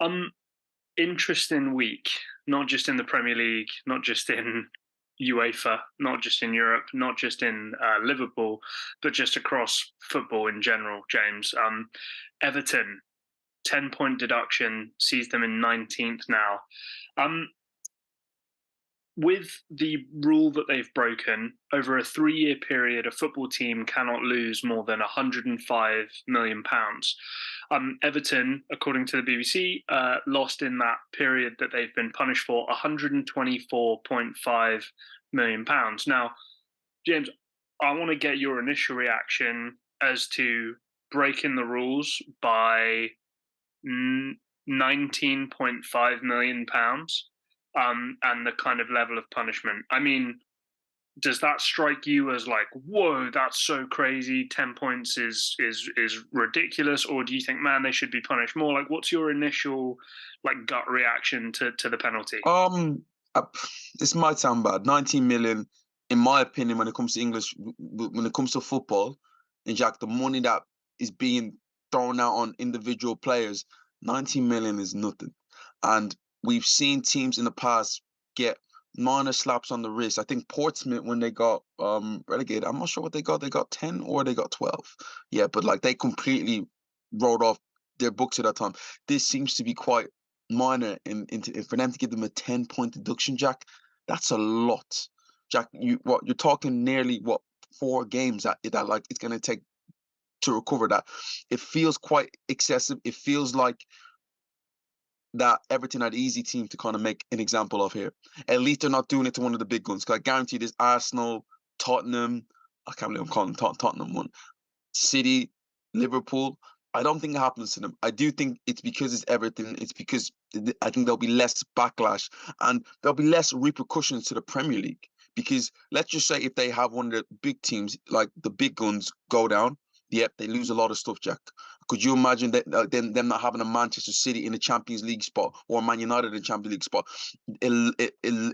Um, Interesting week, not just in the Premier League, not just in UEFA, not just in Europe, not just in Liverpool, but just across football in general. James, Everton 10-point deduction sees them in 19th now. Um, with the rule that they've broken, over a 3-year period, a football team cannot lose more than £105 million. Everton, according to the BBC, lost in that period that they've been punished for £124.5 million. Now, James, I want to get your initial reaction as to breaking the rules by £19.5 million, and the kind of level of punishment. I mean, does that strike you as like, whoa, that's so crazy? 10 points is ridiculous, or do you think, man, they should be punished more? Like, what's your initial like gut reaction to the penalty? Um, uh, this might sound bad. 19 million, in my opinion, when it comes to English, when it comes to football, and Jack, the money that is being thrown out on individual players, 19 million is nothing. And we've seen teams in the past get minor slaps on the wrist. I think Portsmouth, when they got relegated, I'm not sure what they got. They got 10 or they got 12. Yeah, but like they completely wrote off their books at that time. This seems to be quite minor for them to give them a 10-point deduction, Jack. That's a lot. Jack, you're talking nearly 4 games that like it's gonna take to recover that. It feels quite excessive. It feels like that Everton are the easy team to kind of make an example of here. At least they're not doing it to one of the big guns. Because I guarantee this Arsenal, Tottenham, I can't believe I'm calling Tottenham one, City, Liverpool. I don't think it happens to them. I do think it's because it's Everton. It's because I think there'll be less backlash and there'll be less repercussions to the Premier League. Because let's just say if they have one of the big teams, like the big guns, go down, yep, they lose a lot of stuff, Jack. Could you imagine that them not having a Manchester City in the Champions League spot or Man United in the Champions League spot? It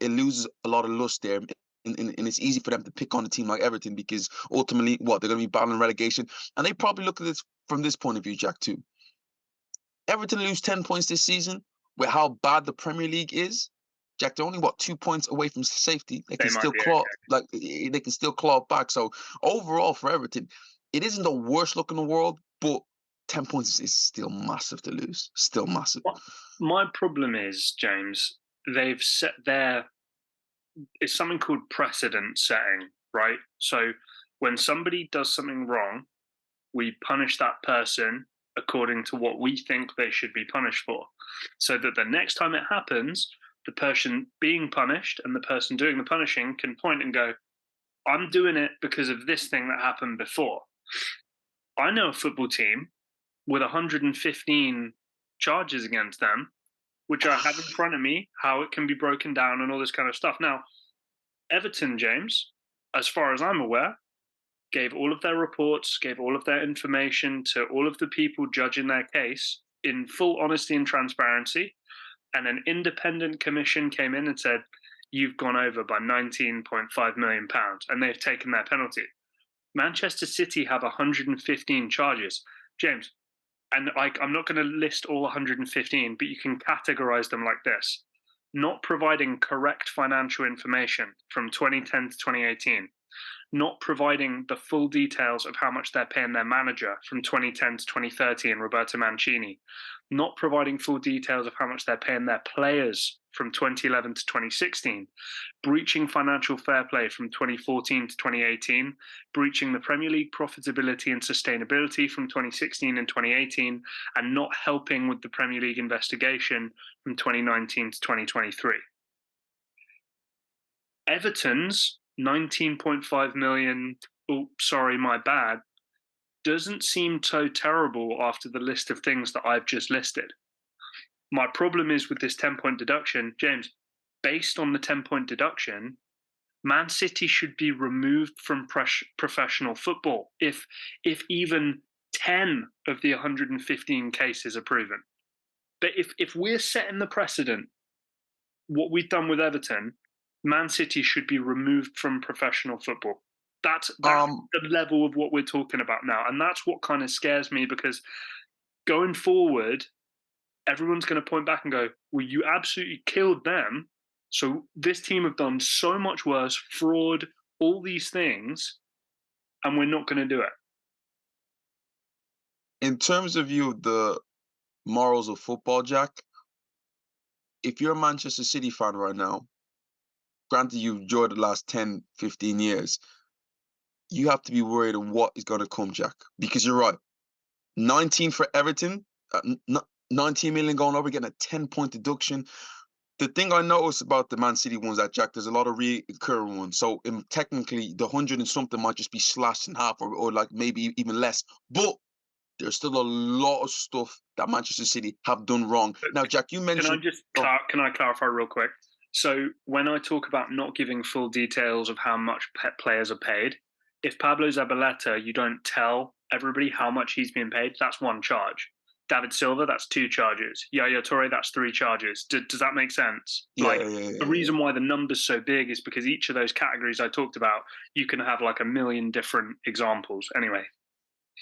loses a lot of lust there. And it's easy for them to pick on a team like Everton because ultimately, they're going to be battling relegation. And they probably look at this from this point of view, Jack, too. Everton lose 10 points this season with how bad the Premier League is. Jack, they're only 2 points away from safety. They They can might still be claw okay. like they can still claw back. So overall for Everton, it isn't the worst look in the world, but 10 points is still massive to lose. Still massive. My problem is, James, they've set their it's something called precedent setting, right? So when somebody does something wrong, we punish that person according to what we think they should be punished for. So that the next time it happens, the person being punished and the person doing the punishing can point and go, I'm doing it because of this thing that happened before. I know a football team with 115 charges against them, which I have in front of me, how it can be broken down and all this kind of stuff. Now, Everton, James, as far as I'm aware, gave all of their reports, gave all of their information to all of the people judging their case in full honesty and transparency. And an independent commission came in and said, you've gone over by £19.5 million, and they've taken their penalty. Manchester City have 115 charges. James, and I'm not going to list all 115, but you can categorize them like this: not providing correct financial information from 2010 to 2018, not providing the full details of how much they're paying their manager from 2010 to 2013, Roberto Mancini, not providing full details of how much they're paying their players from 2011 to 2016, breaching financial fair play from 2014 to 2018, breaching the Premier League profitability and sustainability from 2016 and 2018, and not helping with the Premier League investigation from 2019 to 2023. Everton's 19.5 million, oh, sorry, my bad, doesn't seem so terrible after the list of things that I've just listed. My problem is with this 10-point deduction, James, based on the 10-point deduction, Man City should be removed from professional football if even 10 of the 115 cases are proven. But if we're setting the precedent, what we've done with Everton, Man City should be removed from professional football. That's Um, the level of what we're talking about now, and that's what kind of scares me, because going forward, everyone's going to point back and go, well, you absolutely killed them. So this team have done so much worse, fraud, all these things, and we're not going to do it. In terms of you, the morals of football, Jack, if you're a Manchester City fan right now, granted you've enjoyed the last 10, 15 years, you have to be worried of what is going to come, Jack, because you're right. 19 for Everton, 19 million going over, getting a 10-point deduction. The thing I noticed about the Man City ones that, Jack, there's a lot of recurring ones. So technically, the 100 and something might just be slashed in half or like maybe even less. But there's still a lot of stuff that Manchester City have done wrong. Now, Jack, you mentioned... Can I clarify real quick? So when I talk about not giving full details of how much players are paid, if Pablo Zabaleta, you don't tell everybody how much he's being paid, that's one charge. David Silva, that's 2 charges. Yaya Toure, that's 3 charges. Does that make sense? Yeah, the reason why the number's so big is because each of those categories I talked about, you can have like a million different examples. Anyway.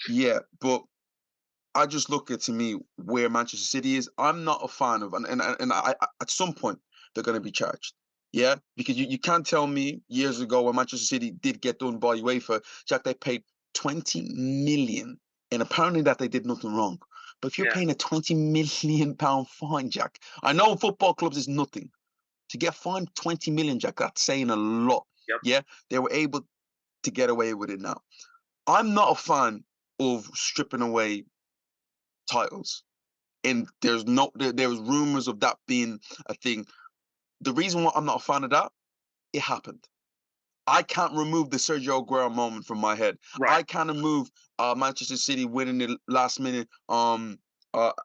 Yeah, but I just look at, to me, where Manchester City is. I'm not a fan of, and I at some point they're going to be charged. Yeah, because you can't tell me years ago when Manchester City did get done by UEFA, Jack, they paid 20 million, and apparently that they did nothing wrong. But if you're paying a 20 million pound fine, Jack, I know football clubs is nothing. To get fined 20 million, Jack, that's saying a lot. Yep. Yeah, they were able to get away with it now. I'm not a fan of stripping away titles, and there was rumors of that being a thing. The reason why I'm not a fan of that, it happened. I can't remove the Sergio Aguero moment from my head. Right. I can't remove Manchester City winning the last minute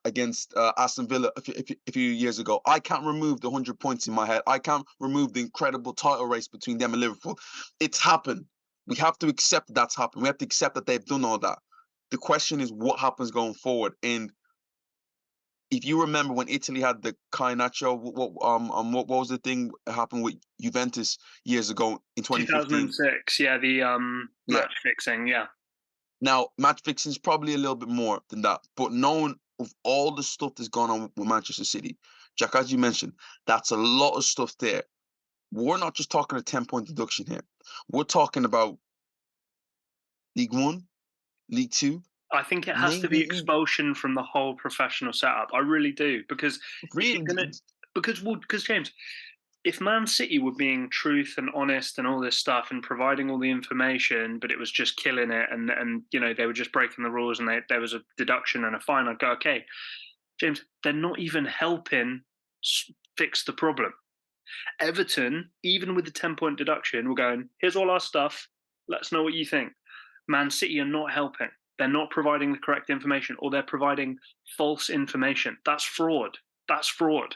against Aston Villa a few years ago. I can't remove the 100 points in my head. I can't remove the incredible title race between them and Liverpool. It's happened. We have to accept that's happened. We have to accept that they've done all that. The question is what happens going forward. And if you remember when Italy had the Catenaccio, what was the thing that happened with Juventus years ago in 2015? 2006, yeah, the match fixing, yeah. Now, match fixing is probably a little bit more than that, but knowing of all the stuff that's gone on with Manchester City, Jack, as you mentioned, that's a lot of stuff there. We're not just talking a 10-point deduction here. We're talking about League One, League Two. I think it has to be expulsion from the whole professional setup. I really do, because really, because James, if Man City were being truth and honest and all this stuff and providing all the information, but it was just killing it, and you know they were just breaking the rules, and there was a deduction and a fine, I'd go, okay, James, they're not even helping fix the problem. Everton, even with the 10-point deduction, we're going, here's all our stuff. Let us know what you think. Man City are not helping. They're not providing the correct information, or they're providing false information. That's fraud. That's fraud.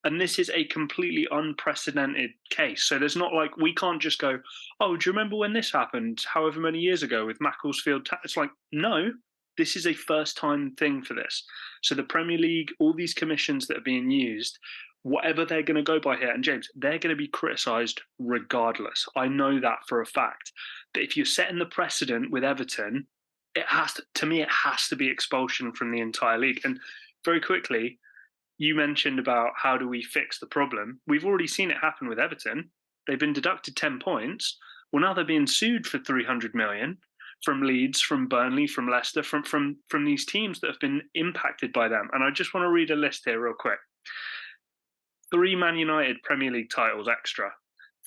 And this is a completely unprecedented case. So there's not like, we can't just go, oh, do you remember when this happened however many years ago with Macclesfield? It's like, no, this is a first time thing for this. So the Premier League, all these commissions that are being used, whatever they're going to go by here, and James, they're going to be criticised regardless. I know that for a fact. But if you're setting the precedent with Everton, it has to me, it has to be expulsion from the entire league. And very quickly, you mentioned about how do we fix the problem. We've already seen it happen with Everton. They've been deducted 10 points. Well, now they're being sued for 300 million from Leeds, from Burnley, from Leicester, from these teams that have been impacted by them. And I just want to read a list here real quick. 3 Man United Premier League titles extra,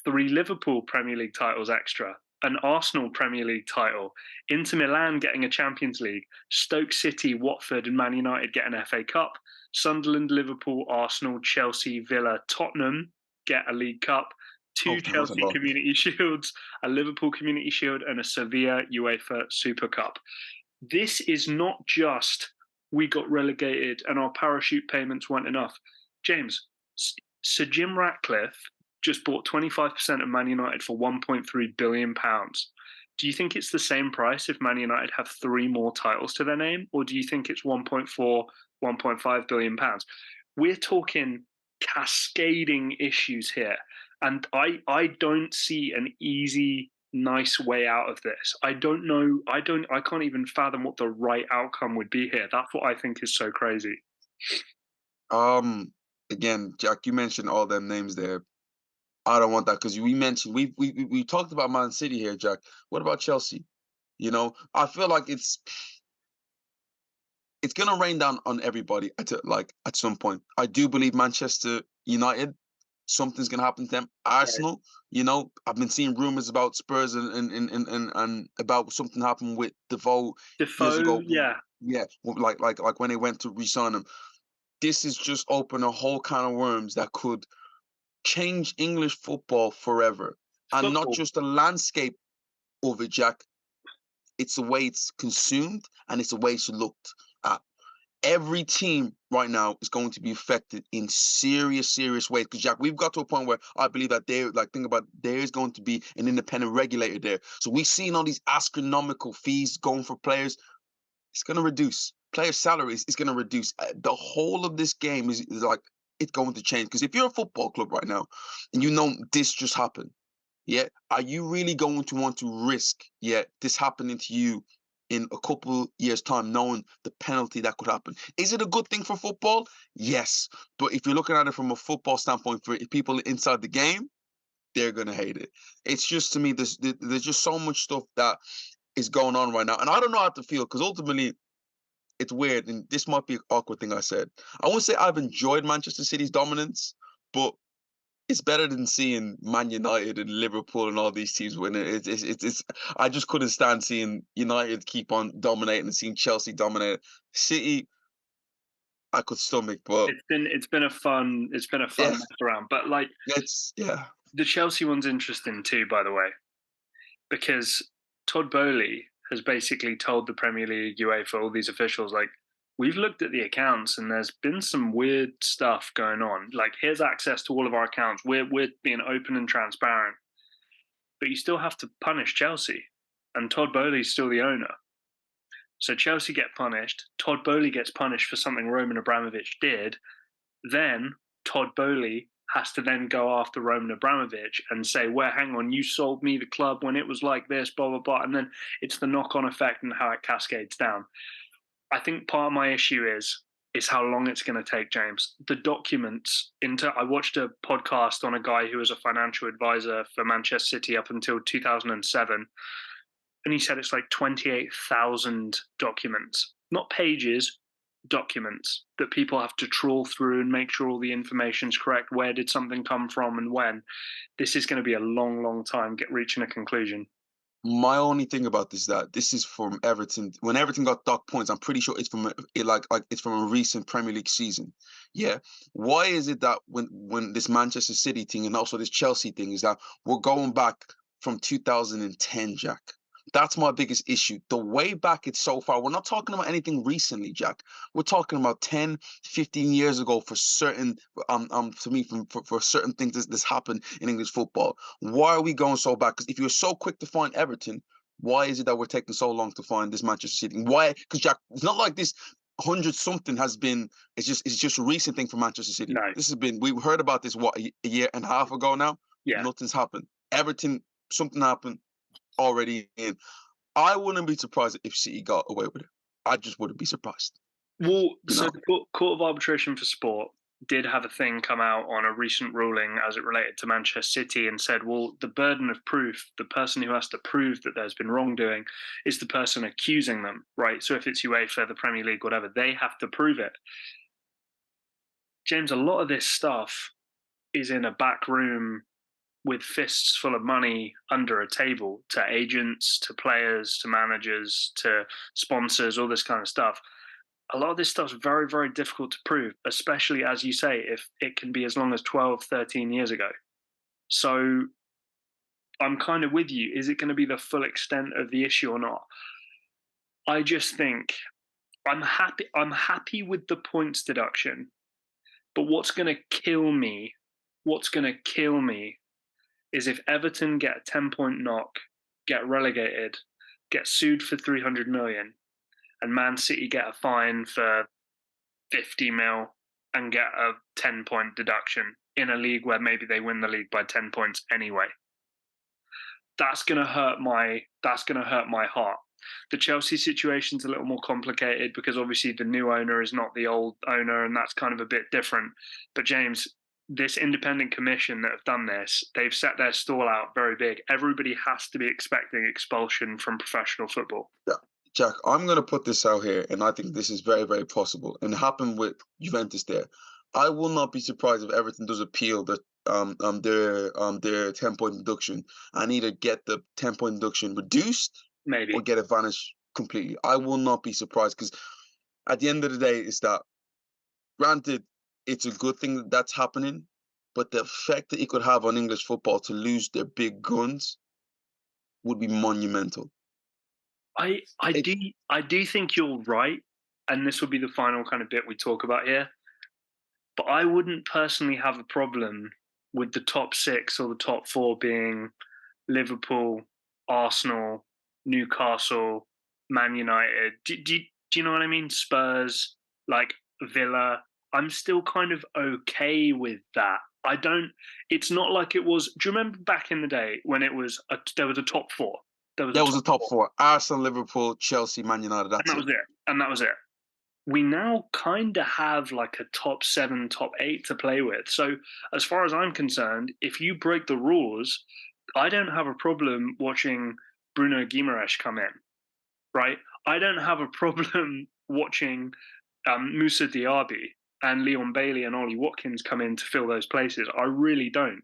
3 Liverpool Premier League titles extra, an Arsenal Premier League title, Inter Milan getting a Champions League, Stoke City, Watford and Man United get an FA Cup, Sunderland, Liverpool, Arsenal, Chelsea, Villa, Tottenham get a League Cup, 2 Chelsea Community Shields, a Liverpool Community Shield and a Sevilla UEFA Super Cup. This is not just we got relegated and our parachute payments weren't enough. James, Sir Jim Ratcliffe just bought 25% of Man United for £1.3 billion. Do you think it's the same price if Man United have 3 more titles to their name, or do you think it's 1.4, 1.5 billion pounds? We're talking cascading issues here, and I don't see an easy, nice way out of this. I don't know. I can't even fathom what the right outcome would be here. That's what I think is so crazy. Again, Jack, you mentioned all them names there. I don't want that because we mentioned we talked about Man City here, Jack. What about Chelsea? I feel like it's gonna rain down on everybody at some point. I do believe Manchester United, something's gonna happen to them. Right. Arsenal, I've been seeing rumors about Spurs and about something happened with Defoe years Defoe, ago. yeah, Yeah, like when they went to re-sign him. This is just open a whole can of worms that could change English football forever, and not football. just the landscape of it, Jack. It's the way it's consumed and it's the way it's looked at. Every team right now is going to be affected in serious, serious ways. Because Jack, we've got to a point where I believe that there is going to be an independent regulator there. So we've seen all these astronomical fees going for players. It's going to reduce. Player salaries is going to reduce. The whole of this game is like it's going to change. Because if you're a football club right now and you know this just happened, yeah, are you really going to want to risk, this happening to you in a couple years' time, knowing the penalty that could happen? Is it a good thing for football? Yes, but if you're looking at it from a football standpoint, for people inside the game, they're gonna hate it. It's just to me, there's just so much stuff that is going on right now, and I don't know how to feel because ultimately. It's weird, and this might be an awkward thing I said. I won't say I've enjoyed Manchester City's dominance, but it's better than seeing Man United and Liverpool and all these teams win it. It's I just couldn't stand seeing United keep on dominating and seeing Chelsea dominate. City, I could stomach, but It's been a fun yeah, mess around. But like yeah. the Chelsea one's interesting too, by the way, because Todd Bowley has basically told the Premier League, UEFA, all these officials, like, we've looked at the accounts and there's been some weird stuff going on. Like, here's access to all of our accounts. We're being open and transparent, but you still have to punish Chelsea, and Todd Bowley's still the owner. So Chelsea get punished. Todd Bowley gets punished for something Roman Abramovich did. Then Todd Bowley has to then go after Roman Abramovich and say, well, hang on, you sold me the club when it was like this, blah, blah, blah. And then it's the knock on effect and how it cascades down. I think part of my issue is how long it's going to take, James. The documents I watched a podcast on a guy who was a financial advisor for Manchester City up until 2007, and he said it's like 28,000 documents, not pages, documents that people have to trawl through and make sure all the information's correct. Where did something come from and when? This is going to be a long, long time reaching a conclusion. My only thing about this is that this is from Everton. When Everton got docked points, I'm pretty sure it's from it's from a recent Premier League season. Yeah. Why is it that when this Manchester City thing and also this Chelsea thing is that we're going back from 2010, Jack? That's my biggest issue. The way back it's so far. We're not talking about anything recently, Jack. We're talking about 10, 15 years ago for certain to me for certain things this happened in English football. Why are we going so back? Because if you're so quick to find Everton, why is it that we're taking so long to find this Manchester City? Why? Because Jack, it's not like this 100 something has been. It's just a recent thing for Manchester City. No. This has been. We heard about this a year and a half ago now. Yeah. Nothing's happened. Everton, something happened already in. I wouldn't be surprised if City got away with it. I just wouldn't be surprised. Well, You so know, the Court of Arbitration for Sport did have a thing come out on a recent ruling as it related to Manchester City and said, well, the burden of proof, the person who has to prove that there's been wrongdoing is the person accusing them, right? So if it's UEFA, the Premier League, whatever, they have to prove it. James, a lot of this stuff is in a back room with fists full of money under a table to agents, to players, to managers, to sponsors, all this kind of stuff. A lot of this stuff's very, very difficult to prove, especially as you say, if it can be as long as 12, 13 years ago. So I'm kind of with you. Is it going to be the full extent of the issue or not? I just think I'm happy. I'm happy with the points deduction, but what's going to kill me is if Everton get a 10-point knock, get relegated, get sued for 300 million, and Man City get a fine for 50 mil and get a 10-point deduction in a league where maybe they win the league by 10 points anyway. That's going to hurt my heart. The Chelsea situation's a little more complicated because obviously the new owner is not the old owner, and that's kind of a bit different. But James, this independent commission that have done this, they've set their stall out very big. Everybody has to be expecting expulsion from professional football. Yeah. Jack, I'm going to put this out here, and I think this is very, very possible. And it happened with Juventus there. I will not be surprised if Everton does appeal their 10-point deduction and either get the 10-point deduction reduced or Maybe. get it vanished completely. I will not be surprised because at the end of the day, is that granted, it's a good thing that that's happening, but the effect that it could have on English football to lose their big guns would be monumental. I I It, do I do think you're right, and this will be the final kind of bit we talk about here. But I wouldn't personally have a problem with the top six or the top four being Liverpool, Arsenal, Newcastle, Man United. Do you know what I mean? Spurs, like Villa. I'm still kind of okay with that. I don't. It's not like it was. Do you remember back in the day when there was a top four? There was a that was the top top four, four: Arsenal, Liverpool, Chelsea, Man United. and That's that it. was it. And that was it. We now kind of have like a top seven, top eight to play with. So, as far as I'm concerned, if you break the rules, I don't have a problem watching Bruno Guimaraes come in, right? I don't have a problem watching Musa Diaby and Leon Bailey and Ollie Watkins come in to fill those places. I really don't.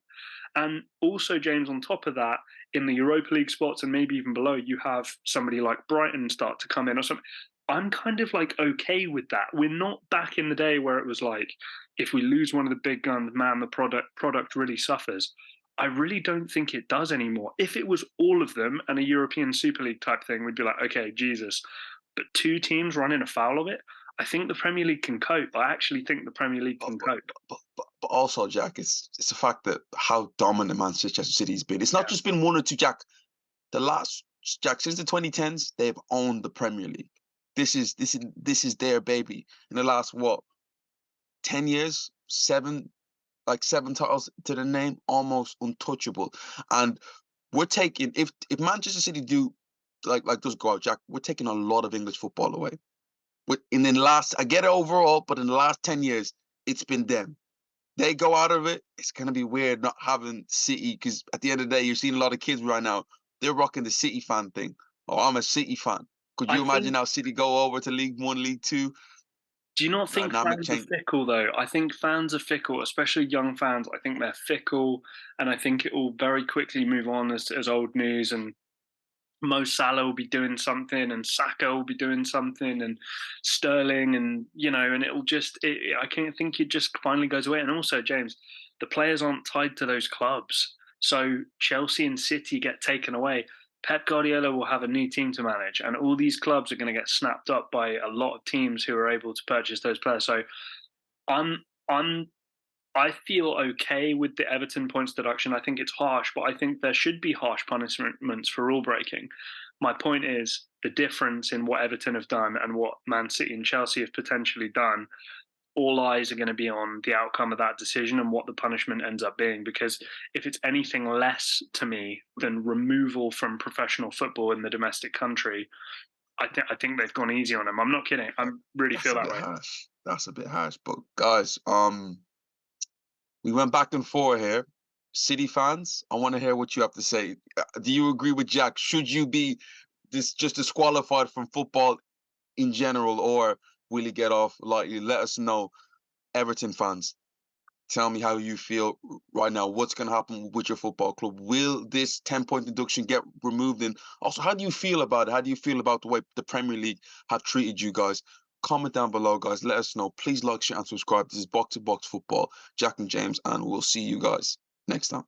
And also, James, on top of that, in the Europa League spots and maybe even below, you have somebody like Brighton start to come in or something. I'm kind of like okay with that. We're not back in the day where it was like, if we lose one of the big guns, man, the product really suffers. I really don't think it does anymore. If it was all of them and a European Super League type thing, we'd be like, okay, Jesus. But two teams running afoul of it, I think the Premier League can cope. I actually think the Premier League But, can but, cope. but also, Jack, it's the fact that how dominant Manchester City's been. It's not Yeah. just been one or two, Jack. Since the 2010s, they've owned the Premier League. This is their baby. In the last 10 years, seven titles to the name, almost untouchable. And we're taking if Manchester City do does go out, Jack, we're taking a lot of English football away. In the last, I get it overall, but in the last 10 years, it's been them. They go out of it, it's gonna be weird not having City, because at the end of the day, you're seeing a lot of kids right now. They're rocking the City fan thing. Oh, I'm a City fan. Could I you imagine think how City go over to League One, League Two? Do you not think Dynamic fans are change. fickle though? I think fans are fickle, especially young fans. I think they're fickle, and I think it will very quickly move on as old news. And Mo Salah will be doing something, and Saka will be doing something, and Sterling, and and it will just. I can't think it just finally goes away. And also, James, the players aren't tied to those clubs, so Chelsea and City get taken away. Pep Guardiola will have a new team to manage, and all these clubs are going to get snapped up by a lot of teams who are able to purchase those players. So I'm I'm I feel okay with the Everton points deduction. I think it's harsh, but I think there should be harsh punishments for rule breaking. My point is the difference in what Everton have done and what Man City and Chelsea have potentially done. All eyes are going to be on the outcome of that decision and what the punishment ends up being. Because if it's anything less to me than removal from professional football in the domestic country, I think they've gone easy on them. I'm not kidding. I really That's feel a that bit way. harsh. That's a bit harsh. But guys, we went back and forth here. City fans, I want to hear what you have to say. Do you agree with Jack? Should you be just disqualified from football in general, or will he get off lightly? Let us know. Everton fans, tell me how you feel right now. What's going to happen with your football club? Will this 10-point deduction get removed? And also, how do you feel about it? How do you feel about the way the Premier League have treated you guys? Comment down below, guys. Let us know. Please like, share, and subscribe. This is Box to Box Football, Jack and James, and we'll see you guys next time.